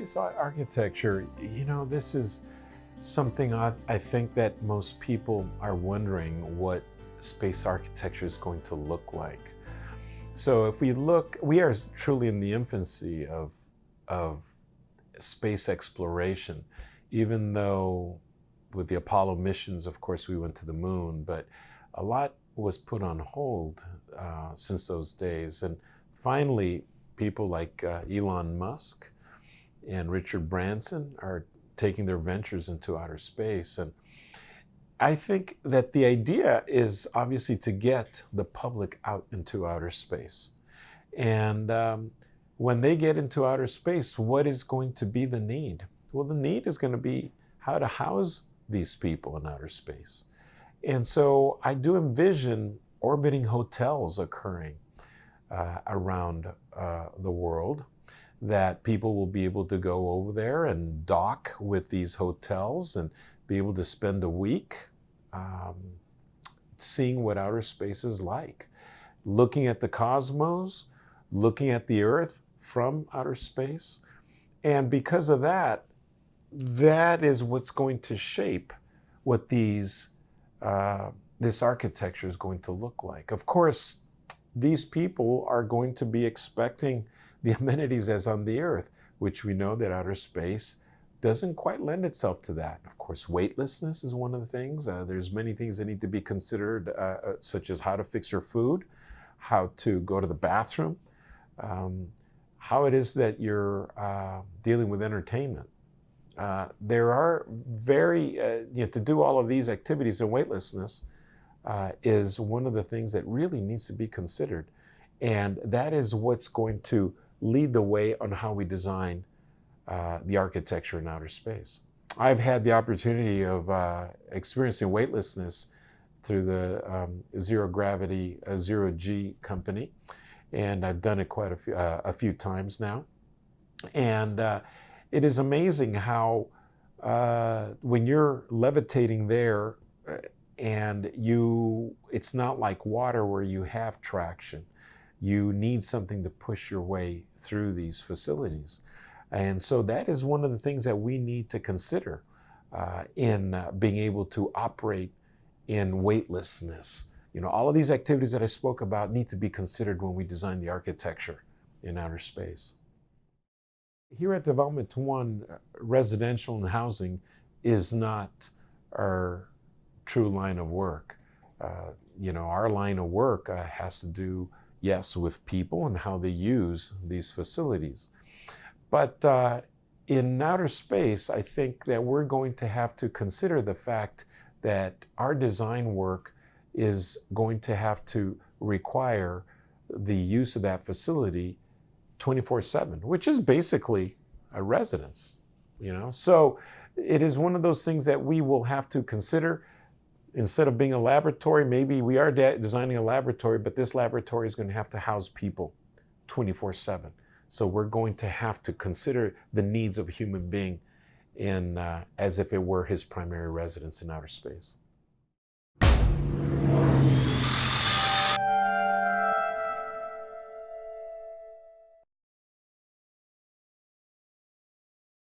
Space architecture, this is something I think that most people are wondering what space architecture is going to look like. So if we look, we are truly in the infancy of space exploration, even though with the Apollo missions, of course, we went to the moon, but a lot was put on hold since those days. And finally, people like Elon Musk and Richard Branson are taking their ventures into outer space. And I think that the idea is obviously to get the public out into outer space. And when they get into outer space, what is going to be the need? Well, the need is going to be how to house these people in outer space. And so I do envision orbiting hotels occurring around the world, that people will be able to go over there and dock with these hotels and be able to spend a week seeing what outer space is like, looking at the cosmos, looking at the Earth from outer space. And because of that, that is what's going to shape what this architecture is going to look like. Of course, these people are going to be expecting the amenities as on the Earth, which we know that outer space doesn't quite lend itself to that. Of course, weightlessness is one of the things. There's many things that need to be considered, such as how to fix your food, how to go to the bathroom, how it is that you're dealing with entertainment. There are to do all of these activities in weightlessness is one of the things that really needs to be considered. And that is what's going to lead the way on how we design the architecture in outer space. I've had the opportunity of experiencing weightlessness through the Zero Gravity, Zero G company, and I've done it quite a few times now. And it is amazing how when you're levitating there and it's not like water where you have traction. You need something to push your way through these facilities. And so that is one of the things that we need to consider in being able to operate in weightlessness. All of these activities that I spoke about need to be considered when we design the architecture in outer space. Here at Development One, residential and housing is not our true line of work. Our line of work has to do, yes, with people and how they use these facilities. But in outer space, I think that we're going to have to consider the fact that our design work is going to have to require the use of that facility 24/7, which is basically a residence, So it is one of those things that we will have to consider. Instead of being a laboratory, maybe we are designing a laboratory, but this laboratory is going to have to house people 24/7. So we're going to have to consider the needs of a human being as if it were his primary residence in outer space.